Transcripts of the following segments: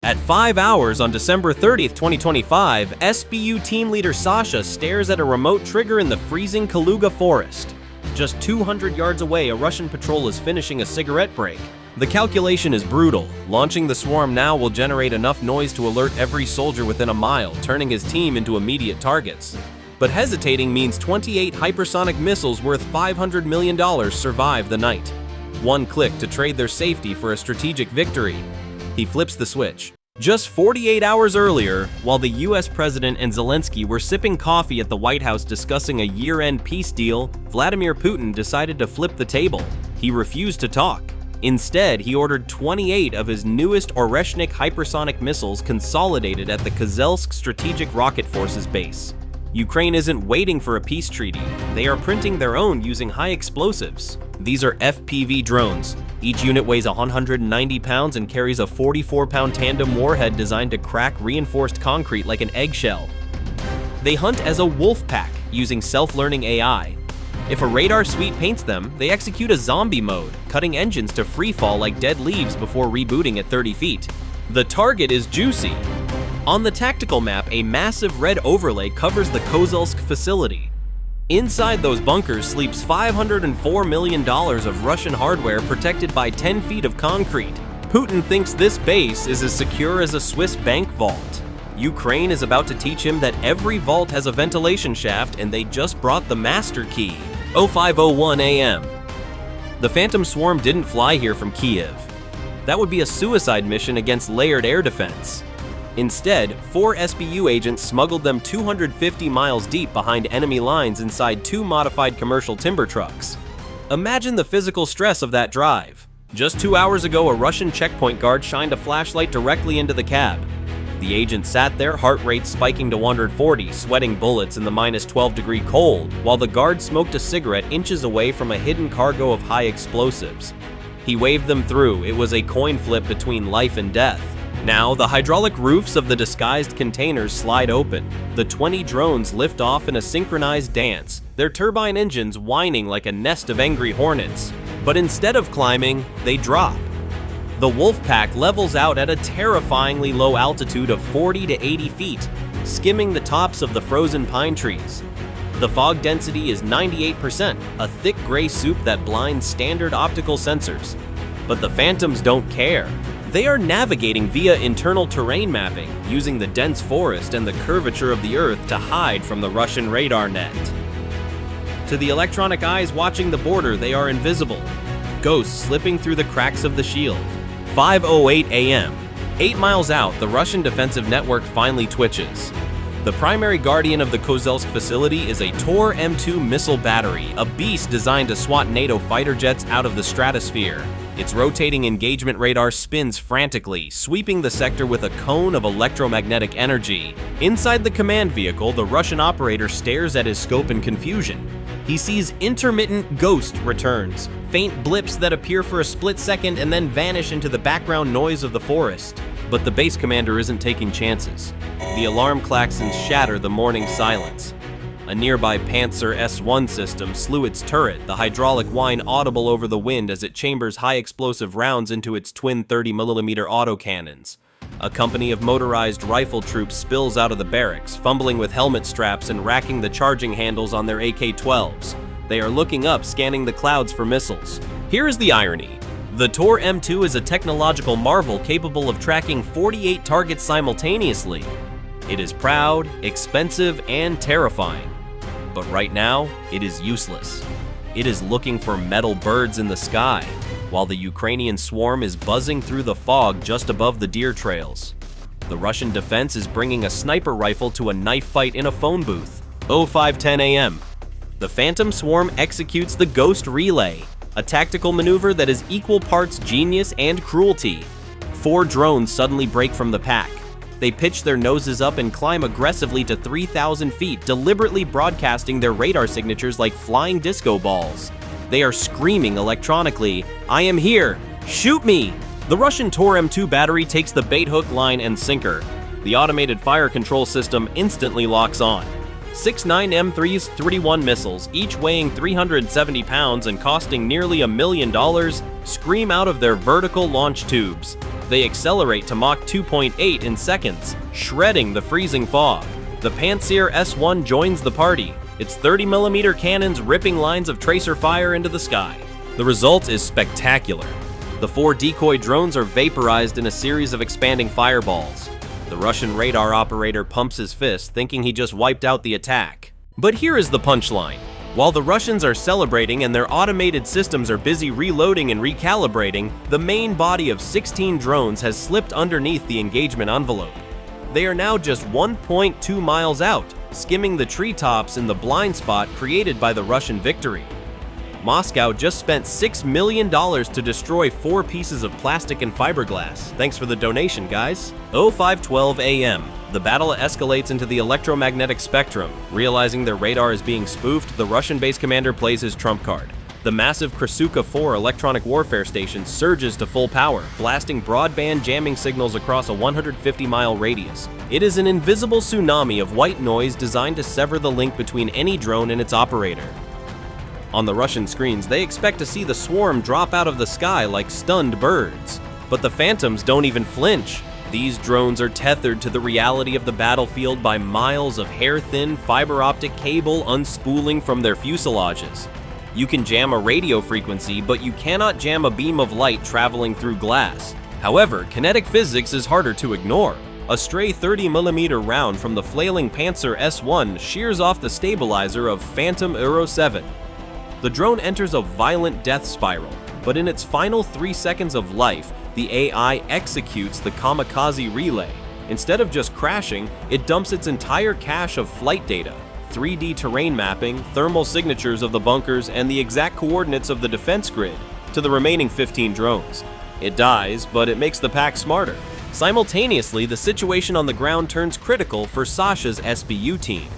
At 5 hours on December 30th, 2025, SBU team leader Sasha stares at a remote trigger in the freezing Kaluga forest. Just 200 yards away, a Russian patrol is finishing a cigarette break. The calculation is brutal. Launching the swarm now will generate enough noise to alert every soldier within a mile, turning his team into immediate targets. But hesitating means 28 hypersonic missiles worth $500 million survive the night. One click to trade their safety for a strategic victory. He flips the switch. Just 48 hours earlier, while the US President and Zelensky were sipping coffee at the White House discussing a year-end peace deal, Vladimir Putin decided to flip the table. He refused to talk. Instead, he ordered 28 of his newest Oreshnik hypersonic missiles consolidated at the Kozelsk Strategic Rocket Forces base. Ukraine isn't waiting for a peace treaty. They are printing their own using high explosives. These are FPV drones. Each unit weighs 190 pounds and carries a 44-pound tandem warhead designed to crack reinforced concrete like an eggshell. They hunt as a wolf pack using self-learning AI. If a radar suite paints them, they execute a zombie mode, cutting engines to freefall like dead leaves before rebooting at 30 feet. The target is juicy. On the tactical map, a massive red overlay covers the Kozelsk facility. Inside those bunkers sleeps $504 million of Russian hardware protected by 10 feet of concrete. Putin thinks this base is as secure as a Swiss bank vault. Ukraine is about to teach him that every vault has a ventilation shaft, and they just brought the master key. 05:01 a.m. The Phantom Swarm didn't fly here from Kiev. That would be a suicide mission against layered air defense. Instead, 4 SBU agents smuggled them 250 miles deep behind enemy lines inside 2 modified commercial timber trucks. Imagine the physical stress of that drive. Just 2 hours ago, a Russian checkpoint guard shined a flashlight directly into the cab. The agent sat there, heart rate spiking to 140, sweating bullets in the -12-degree cold, while the guard smoked a cigarette inches away from a hidden cargo of high explosives. He waved them through. It was a coin flip between life and death. Now, the hydraulic roofs of the disguised containers slide open. The 20 drones lift off in a synchronized dance, their turbine engines whining like a nest of angry hornets. But instead of climbing, they drop. The wolf pack levels out at a terrifyingly low altitude of 40 to 80 feet, skimming the tops of the frozen pine trees. The fog density is 98%, a thick gray soup that blinds standard optical sensors. But the Phantoms don't care. They are navigating via internal terrain mapping, using the dense forest and the curvature of the Earth to hide from the Russian radar net. To the electronic eyes watching the border, they are invisible, ghosts slipping through the cracks of the shield. 5:08 a.m. 8 miles out, the Russian defensive network finally twitches. The primary guardian of the Kozelsk facility is a Tor M2 missile battery, a beast designed to swat NATO fighter jets out of the stratosphere. Its rotating engagement radar spins frantically, sweeping the sector with a cone of electromagnetic energy. Inside the command vehicle, the Russian operator stares at his scope in confusion. He sees intermittent ghost returns, faint blips that appear for a split second and then vanish into the background noise of the forest. But the base commander isn't taking chances. The alarm klaxons shatter the morning silence. A nearby Pantsir S-1 system slew its turret, the hydraulic whine audible over the wind as it chambers high-explosive rounds into its twin 30mm autocannons. A company of motorized rifle troops spills out of the barracks, fumbling with helmet straps and racking the charging handles on their AK-12s. They are looking up, scanning the clouds for missiles. Here is the irony. The Tor M2 is a technological marvel capable of tracking 48 targets simultaneously. It is proud, expensive, and terrifying. But right now, it is useless. It is looking for metal birds in the sky, while the Ukrainian swarm is buzzing through the fog just above the deer trails. The Russian defense is bringing a sniper rifle to a knife fight in a phone booth. 05:10 a.m. The Phantom Swarm executes the Ghost Relay, a tactical maneuver that is equal parts genius and cruelty. 4 drones suddenly break from the pack. They pitch their noses up and climb aggressively to 3,000 feet, deliberately broadcasting their radar signatures like flying disco balls. They are screaming electronically, "I am here! Shoot me!" The Russian Tor M2 battery takes the bait hook, line, and sinker. The automated fire control system instantly locks on. 6 9M3's 31 missiles, each weighing 370 pounds and costing nearly $1 million, scream out of their vertical launch tubes. They accelerate to Mach 2.8 in seconds, shredding the freezing fog. The Pantsir S1 joins the party, its 30mm cannons ripping lines of tracer fire into the sky. The result is spectacular. The 4 decoy drones are vaporized in a series of expanding fireballs. The Russian radar operator pumps his fist, thinking he just wiped out the attack. But here is the punchline. While the Russians are celebrating and their automated systems are busy reloading and recalibrating, the main body of 16 drones has slipped underneath the engagement envelope. They are now just 1.2 miles out, skimming the treetops in the blind spot created by the Russian victory. Moscow just spent $6 million to destroy 4 pieces of plastic and fiberglass. Thanks for the donation, guys. 05:12 a.m. The battle escalates into the electromagnetic spectrum. Realizing their radar is being spoofed, the Russian base commander plays his trump card. The massive Krasukha 4 electronic warfare station surges to full power, blasting broadband jamming signals across a 150-mile radius. It is an invisible tsunami of white noise designed to sever the link between any drone and its operator. On the Russian screens, they expect to see the swarm drop out of the sky like stunned birds. But the phantoms don't even flinch. These drones are tethered to the reality of the battlefield by miles of hair-thin fiber-optic cable unspooling from their fuselages. You can jam a radio frequency, but you cannot jam a beam of light traveling through glass. However, kinetic physics is harder to ignore. A stray 30mm round from the flailing Pantsir S1 shears off the stabilizer of Phantom Euro 7. The drone enters a violent death spiral, but in its final 3 seconds of life, the AI executes the kamikaze relay. Instead of just crashing, it dumps its entire cache of flight data, 3D terrain mapping, thermal signatures of the bunkers, and the exact coordinates of the defense grid to the remaining 15 drones. It dies, but it makes the pack smarter. Simultaneously, the situation on the ground turns critical for Sasha's SBU team.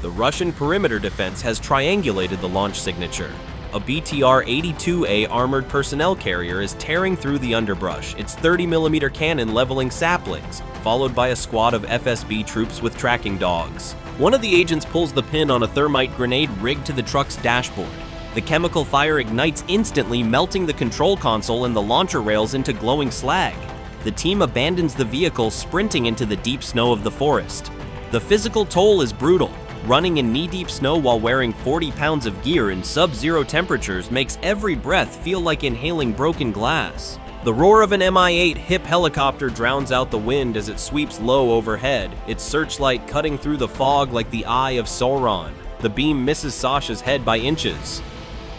The Russian perimeter defense has triangulated the launch signature. A BTR-82A armored personnel carrier is tearing through the underbrush, its 30mm cannon leveling saplings, followed by a squad of FSB troops with tracking dogs. One of the agents pulls the pin on a thermite grenade rigged to the truck's dashboard. The chemical fire ignites instantly, melting the control console and the launcher rails into glowing slag. The team abandons the vehicle, sprinting into the deep snow of the forest. The physical toll is brutal. Running in knee-deep snow while wearing 40 pounds of gear in sub-zero temperatures makes every breath feel like inhaling broken glass. The roar of an Mi-8 HIP helicopter drowns out the wind as it sweeps low overhead, its searchlight cutting through the fog like the eye of Sauron. The beam misses Sasha's head by inches.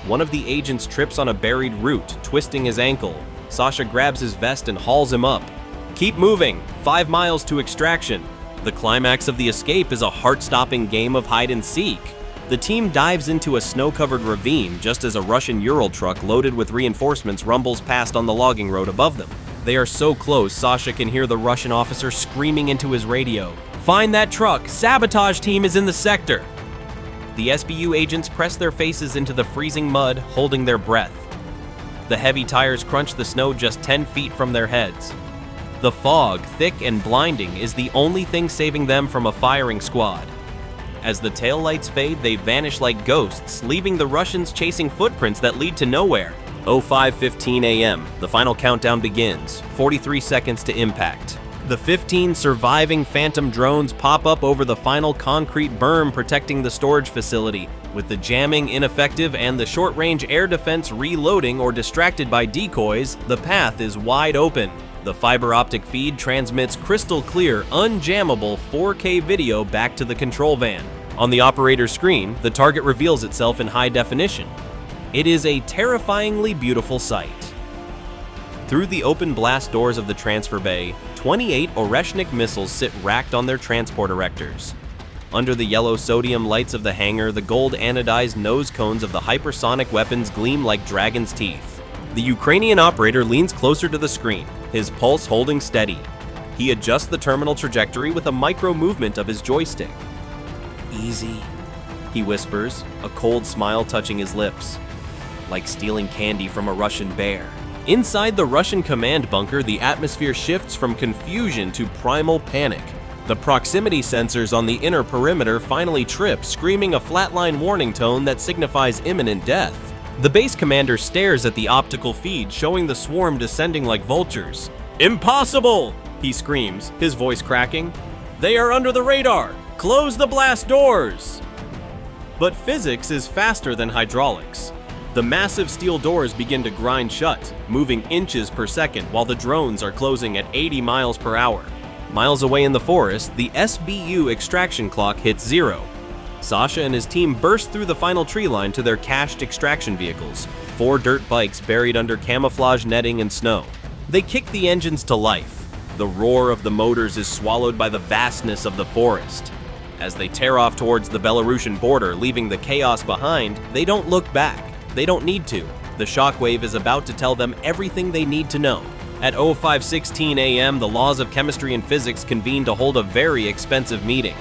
One of the agents trips on a buried root, twisting his ankle. Sasha grabs his vest and hauls him up. Keep moving, 5 miles to extraction. The climax of the escape is a heart-stopping game of hide-and-seek. The team dives into a snow-covered ravine just as a Russian Ural truck loaded with reinforcements rumbles past on the logging road above them. They are so close, Sasha can hear the Russian officer screaming into his radio. "Find that truck! Sabotage team is in the sector!" The SBU agents press their faces into the freezing mud, holding their breath. The heavy tires crunch the snow just 10 feet from their heads. The fog, thick and blinding, is the only thing saving them from a firing squad. As the taillights fade, they vanish like ghosts, leaving the Russians chasing footprints that lead to nowhere. 05:15 a.m. The final countdown begins, 43 seconds to impact. The 15 surviving Phantom drones pop up over the final concrete berm protecting the storage facility. With the jamming ineffective and the short-range air defense reloading or distracted by decoys, the path is wide open. The fiber-optic feed transmits crystal clear, unjammable 4K video back to the control van. On the operator's screen, the target reveals itself in high definition. It is a terrifyingly beautiful sight. Through the open blast doors of the transfer bay, 28 Oreshnik missiles sit racked on their transport erectors. Under the yellow sodium lights of the hangar, the gold anodized nose cones of the hypersonic weapons gleam like dragon's teeth. The Ukrainian operator leans closer to the screen, his pulse holding steady. He adjusts the terminal trajectory with a micro movement of his joystick. "Easy," he whispers, a cold smile touching his lips. Like stealing candy from a Russian bear. Inside the Russian command bunker, the atmosphere shifts from confusion to primal panic. The proximity sensors on the inner perimeter finally trip, screaming a flatline warning tone that signifies imminent death. The base commander stares at the optical feed showing the swarm descending like vultures. "Impossible!" he screams, his voice cracking. "They are under the radar! Close the blast doors!" But physics is faster than hydraulics. The massive steel doors begin to grind shut, moving inches per second while the drones are closing at 80 miles per hour. Miles away in the forest, the SBU extraction clock hits 0. Sasha and his team burst through the final tree line to their cached extraction vehicles, 4 dirt bikes buried under camouflage netting and snow. They kick the engines to life. The roar of the motors is swallowed by the vastness of the forest. As they tear off towards the Belarusian border, leaving the chaos behind, they don't look back. They don't need to. The shockwave is about to tell them everything they need to know. At 05:16 a.m., the laws of chemistry and physics convene to hold a very expensive meeting.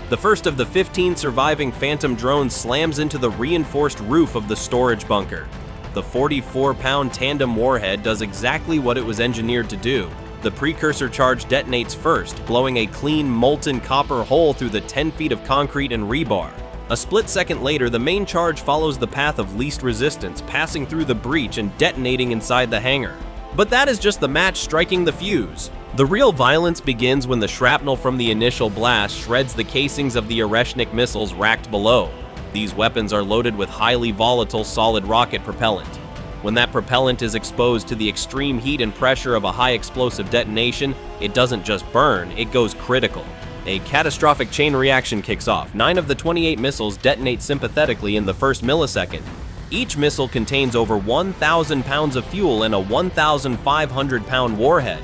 The first of the 15 surviving Phantom drones slams into the reinforced roof of the storage bunker. The 44-pound tandem warhead does exactly what it was engineered to do. The precursor charge detonates first, blowing a clean, molten copper hole through the 10 feet of concrete and rebar. A split second later, the main charge follows the path of least resistance, passing through the breach and detonating inside the hangar. But that is just the match striking the fuse. The real violence begins when the shrapnel from the initial blast shreds the casings of the Oreshnik missiles racked below. These weapons are loaded with highly volatile solid rocket propellant. When that propellant is exposed to the extreme heat and pressure of a high explosive detonation, it doesn't just burn, it goes critical. A catastrophic chain reaction kicks off. 9 of the 28 missiles detonate sympathetically in the first millisecond. Each missile contains over 1,000 pounds of fuel and a 1,500-pound warhead.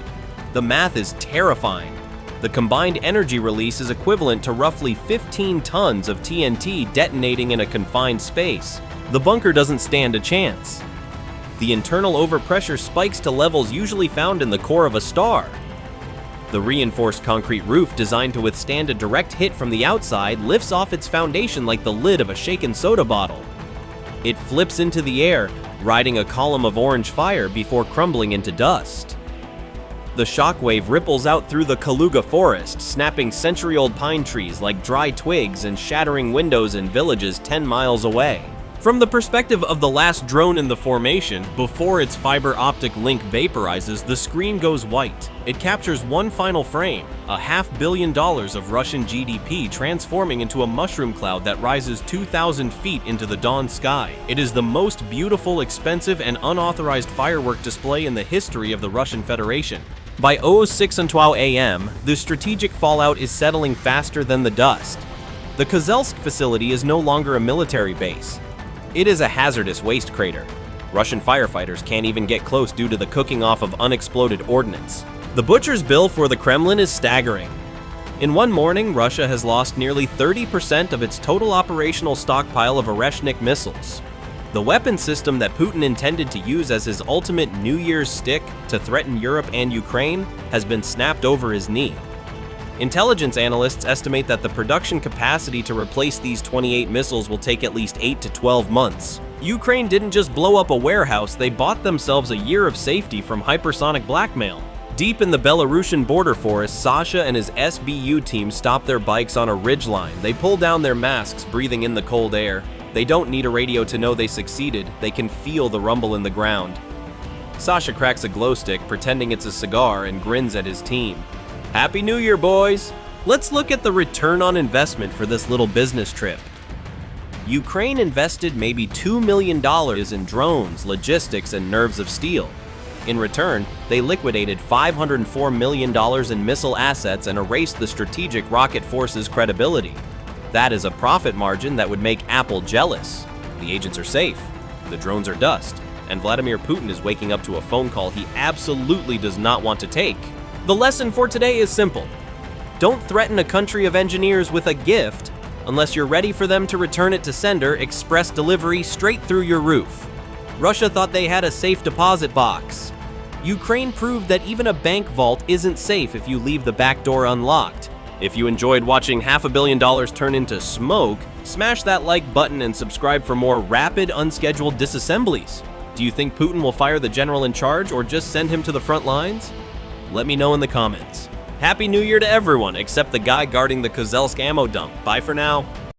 The math is terrifying. The combined energy release is equivalent to roughly 15 tons of TNT detonating in a confined space. The bunker doesn't stand a chance. The internal overpressure spikes to levels usually found in the core of a star. The reinforced concrete roof, designed to withstand a direct hit from the outside, lifts off its foundation like the lid of a shaken soda bottle. It flips into the air, riding a column of orange fire before crumbling into dust. The shockwave ripples out through the Kaluga forest, snapping century-old pine trees like dry twigs and shattering windows in villages 10 miles away. From the perspective of the last drone in the formation, before its fiber-optic link vaporizes, the screen goes white. It captures one final frame, $500 million of Russian GDP transforming into a mushroom cloud that rises 2,000 feet into the dawn sky. It is the most beautiful, expensive, and unauthorized firework display in the history of the Russian Federation. By 06:12 a.m., the strategic fallout is settling faster than the dust. The Kozelsk facility is no longer a military base. It is a hazardous waste crater. Russian firefighters can't even get close due to the cooking off of unexploded ordnance. The butcher's bill for the Kremlin is staggering. In one morning, Russia has lost nearly 30% of its total operational stockpile of Oreshnik missiles. The weapon system that Putin intended to use as his ultimate New Year's stick to threaten Europe and Ukraine has been snapped over his knee. Intelligence analysts estimate that the production capacity to replace these 28 missiles will take at least 8 to 12 months. Ukraine didn't just blow up a warehouse, they bought themselves a year of safety from hypersonic blackmail. Deep in the Belarusian border forest, Sasha and his SBU team stop their bikes on a ridgeline. They pull down their masks, breathing in the cold air. They don't need a radio to know they succeeded, they can feel the rumble in the ground. Sasha cracks a glow stick, pretending it's a cigar, and grins at his team. Happy New Year, boys! Let's look at the return on investment for this little business trip. Ukraine invested maybe $2 million in drones, logistics, and nerves of steel. In return, they liquidated $504 million in missile assets and erased the Strategic Rocket Forces' credibility. That is a profit margin that would make Apple jealous. The agents are safe, the drones are dust, and Vladimir Putin is waking up to a phone call he absolutely does not want to take. The lesson for today is simple. Don't threaten a country of engineers with a gift unless you're ready for them to return it to sender, express delivery straight through your roof. Russia thought they had a safe deposit box. Ukraine proved that even a bank vault isn't safe if you leave the back door unlocked. If you enjoyed watching $500 million turn into smoke, smash that like button and subscribe for more rapid, unscheduled disassemblies. Do you think Putin will fire the general in charge or just send him to the front lines? Let me know in the comments. Happy New Year to everyone except the guy guarding the Kozelsk ammo dump. Bye for now.